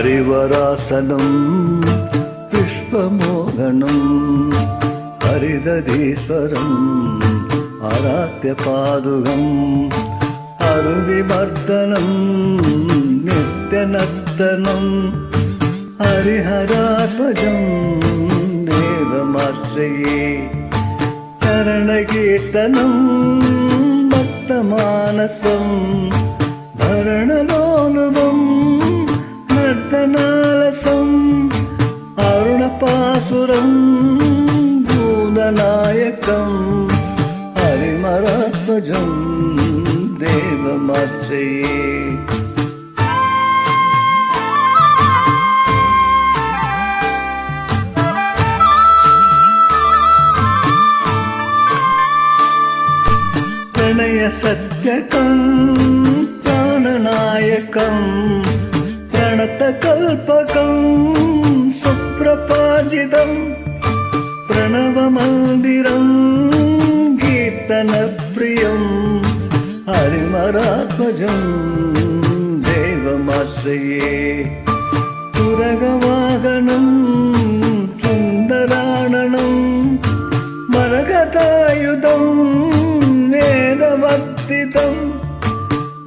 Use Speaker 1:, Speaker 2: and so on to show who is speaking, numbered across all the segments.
Speaker 1: Harivarasanam Vishwamohanam ஹரிததீஸ்வரம் ஆராத்ய பாதுகம் அருவிமர்தனம் நித்யநர்த்தனம் ஹரிஹராத்மஜம் தேவமாஸ்ரயே சரணகீர்த்தனம் பக்தமானசம் பரணலோலுபம் நர்த்தனாலசம் அருணபாசுரம் பூதநாயகம் ஹரிமராத்மஜம் தேவமாஸ்ரயே Pranay सत्यकं प्राणनायकं प्रणतकल्पकं सुप्रपाजितं प्रणवमन्दिरं कीर्तनप्रियं हरिमरात्मजं देवमाश्रये तुरगवाहनं सुन्दराननं मरगतायुधं वेदवर्तितं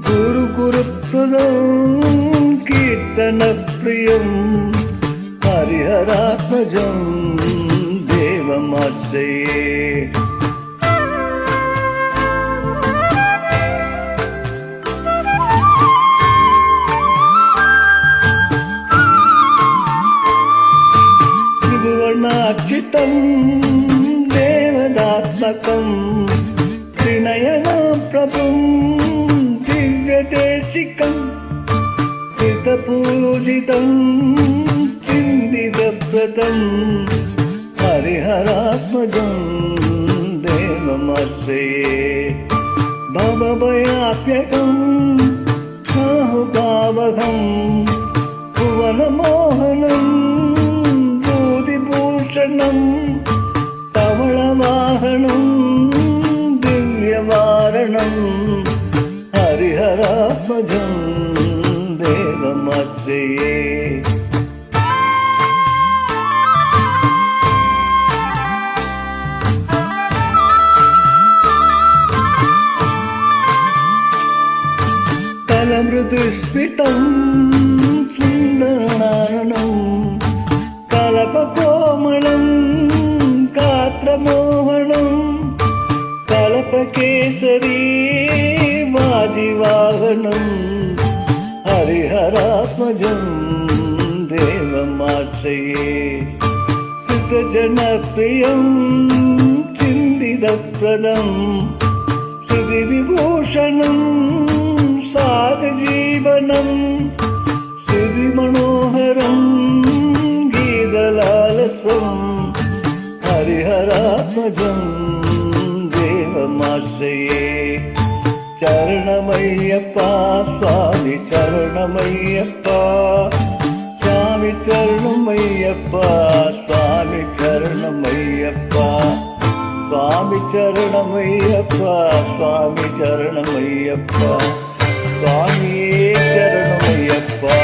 Speaker 1: गुरुकुरुप्रदं कीर्तनप्रियं हरिहरात्मजं देवमाश्रये त्रिभुवनार्चितं देवदात्मकं त्रिनयनप्रभुं दिव्यदेशिकं कृतपूजितं चिन्तितप्रदं हरिहरात्मजं देवमाश्रये भवभयाप्यकं साहुभावहं भुवनमोहनं भूतिभूषणं तवळवाहनं दिव्यवारणं हरिहरात्मजं देवमाश्रये कलमृदुस्मितं सुन्दरनानं कलपकोमलं गात्रमोहनं कलपकेसरी वाजिवाहनं हरिहरात्मजं देवमाश्रये सिद्धजनप्रियं चिन्तितप्रदं श्रुतिविभूषणं साधजीवनं श्रुतिमनोहरं गीतलालसं हरिहरात्मजं देवमाश्रये चरणमय्यप्पा स्वामी चरणमय्यप्पा स्वामी चरणमय्यप्पा स्वामी चरणमय्यप्पा स्वामी चरणमय्यप्पा स्वामी चरणमय्यप्पा स्वामी चरणमय्यप्पा